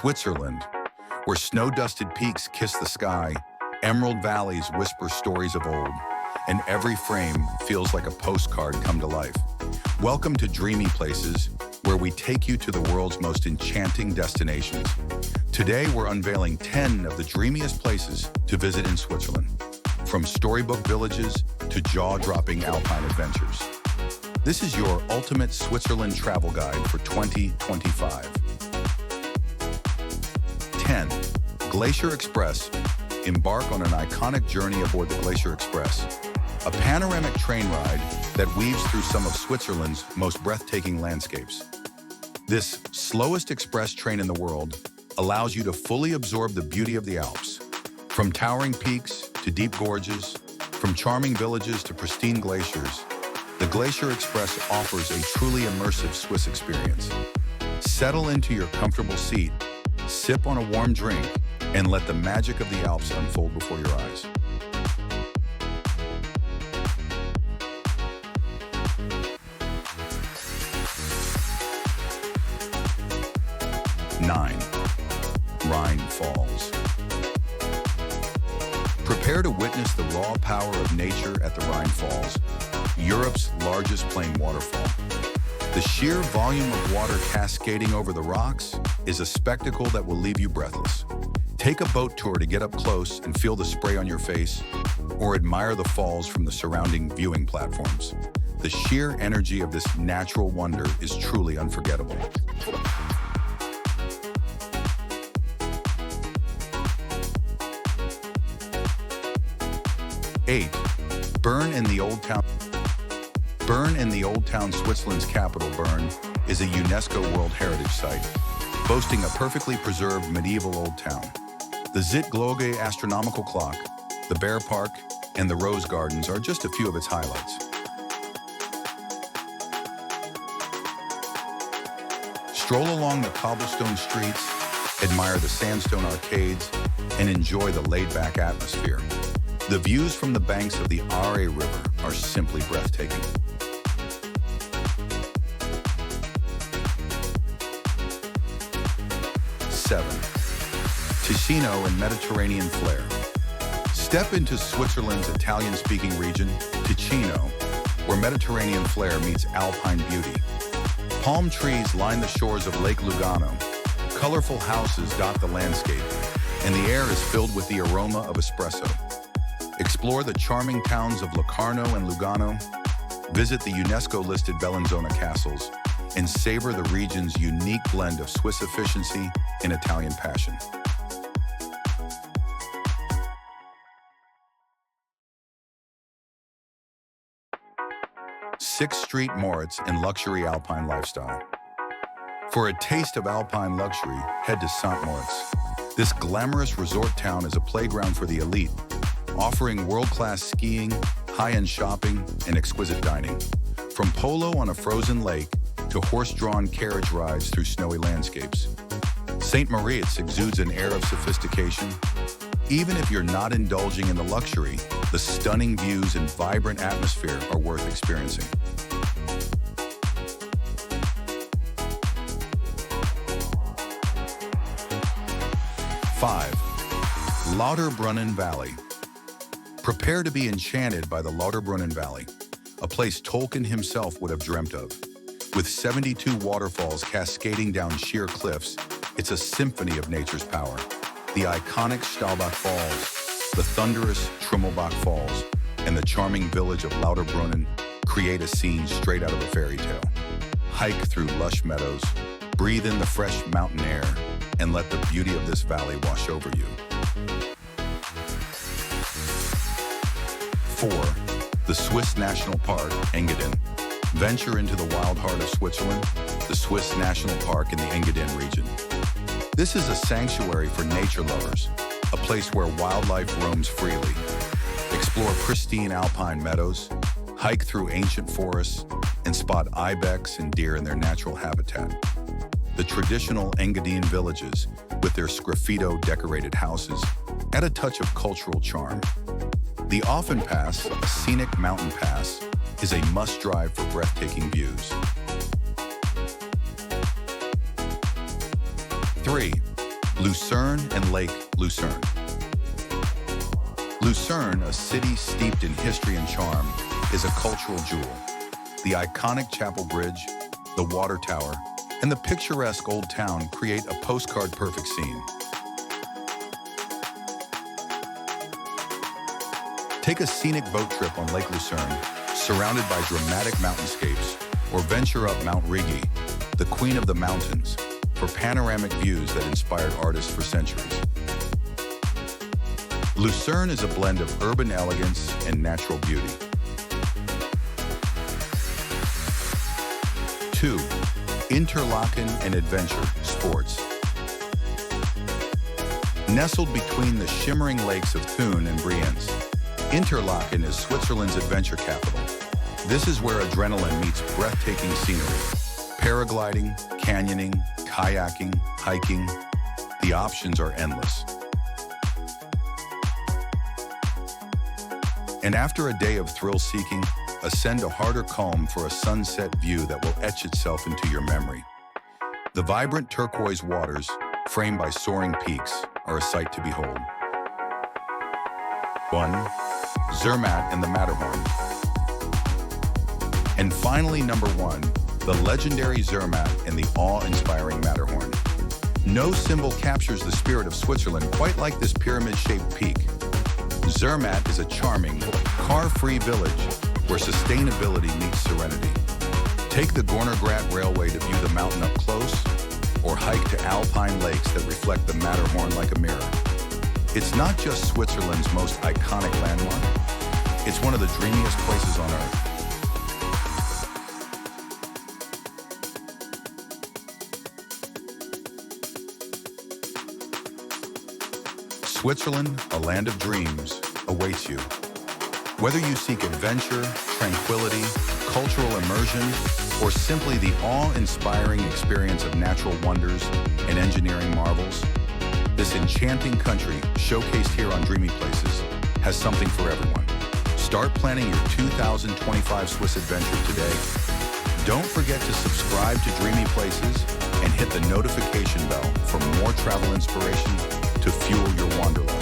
Switzerland, where snow-dusted peaks kiss the sky, emerald valleys whisper stories of old, and every frame feels like a postcard come to life. Welcome to Dreamy Places, where we take you to the world's most enchanting destinations. Today, we're unveiling 10 of the dreamiest places to visit in Switzerland, from storybook villages to jaw-dropping alpine adventures. This is your ultimate Switzerland travel guide for 2025. 10. Glacier Express. Embark on an iconic journey aboard the Glacier Express, a panoramic train ride that weaves through some of Switzerland's most breathtaking landscapes. This slowest express train in the world allows you to fully absorb the beauty of the Alps. From towering peaks to deep gorges, from charming villages to pristine glaciers, the Glacier Express offers a truly immersive Swiss experience. Settle into your comfortable seat, sip on a warm drink, and let the magic of the Alps unfold before your eyes. Nine. Rhine Falls. Prepare to witness the raw power of nature at the Rhine Falls, Europe's largest plain waterfall. The sheer volume of water cascading over the rocks is a spectacle that will leave you breathless. Take a boat tour to get up close and feel the spray on your face, or admire the falls from the surrounding viewing platforms. The sheer energy of this natural wonder is truly unforgettable. 8. Bern in the Old Town. Bern in the Old Town, Switzerland's capital. Bern is a UNESCO World Heritage Site, boasting a perfectly preserved medieval old town. The Zitgloge astronomical clock, the Bear Park, and the Rose Gardens are just a few of its highlights. Stroll along the cobblestone streets, admire the sandstone arcades, and enjoy the laid-back atmosphere. The views from the banks of the Aare River are simply breathtaking. 7. Ticino and Mediterranean flair. Step into Switzerland's Italian-speaking region, Ticino, where Mediterranean flair meets alpine beauty. Palm trees line the shores of Lake Lugano, colorful houses dot the landscape, and the air is filled with the aroma of espresso. Explore the charming towns of Locarno and Lugano, visit the UNESCO-listed Bellinzona castles, and savor the region's unique blend of Swiss efficiency and Italian passion. 6th Street Moritz and luxury alpine lifestyle. For a taste of alpine luxury, head to St. Moritz. This glamorous resort town is a playground for the elite, offering world-class skiing, high-end shopping, and exquisite dining. From polo on a frozen lake to horse-drawn carriage rides through snowy landscapes, St. Moritz exudes an air of sophistication. Even if you're not indulging in the luxury, the stunning views and vibrant atmosphere are worth experiencing. 5. Lauterbrunnen Valley. Prepare to be enchanted by the Lauterbrunnen Valley, a place Tolkien himself would have dreamt of. With 72 waterfalls cascading down sheer cliffs, it's a symphony of nature's power. The iconic Staubach Falls, the thunderous Trümmelbach Falls, and the charming village of Lauterbrunnen create a scene straight out of a fairy tale. Hike through lush meadows, breathe in the fresh mountain air, and let the beauty of this valley wash over you. 4. The Swiss National Park, Engadin. Venture into the wild heart of Switzerland, the Swiss National Park in the Engadin region. This is a sanctuary for nature lovers, a place where wildlife roams freely. Explore pristine alpine meadows, hike through ancient forests, and spot ibex and deer in their natural habitat. The traditional Engadine villages, with their sgraffito-decorated houses, add a touch of cultural charm. The Offen Pass, a scenic mountain pass, is a must-drive for breathtaking views. 3. Lucerne and Lake Lucerne. Lucerne, a city steeped in history and charm, is a cultural jewel. The iconic Chapel Bridge, the water tower, and the picturesque old town create a postcard-perfect scene. Take a scenic boat trip on Lake Lucerne, surrounded by dramatic mountainscapes, or venture up Mount Rigi, the queen of the mountains, for panoramic views that inspired artists for centuries. Lucerne is a blend of urban elegance and natural beauty. 2. Interlaken and adventure sports. Nestled between the shimmering lakes of Thun and Brienz, Interlaken is Switzerland's adventure capital. This is where adrenaline meets breathtaking scenery. Paragliding, canyoning, kayaking, hiking. The options are endless. And after a day of thrill-seeking, ascend a harder calm for a sunset view that will etch itself into your memory. The vibrant turquoise waters, framed by soaring peaks, are a sight to behold. 1. Zermatt and the Matterhorn. And finally, number 1, the legendary Zermatt and the awe-inspiring Matterhorn. No symbol captures the spirit of Switzerland quite like this pyramid-shaped peak. Zermatt is a charming, car-free village where sustainability meets serenity. Take the Gornergrat Railway to view the mountain up close, or hike to alpine lakes that reflect the Matterhorn like a mirror. It's not just Switzerland's most iconic landmark, it's one of the dreamiest places on Earth. Switzerland, a land of dreams, awaits you. Whether you seek adventure, tranquility, cultural immersion, or simply the awe-inspiring experience of natural wonders and engineering marvels, this enchanting country, showcased here on Dreamy Places, has something for everyone. Start planning your 2025 Swiss adventure today. Don't forget to subscribe to Dreamy Places and hit the notification bell for more travel inspiration to fuel your wanderlust.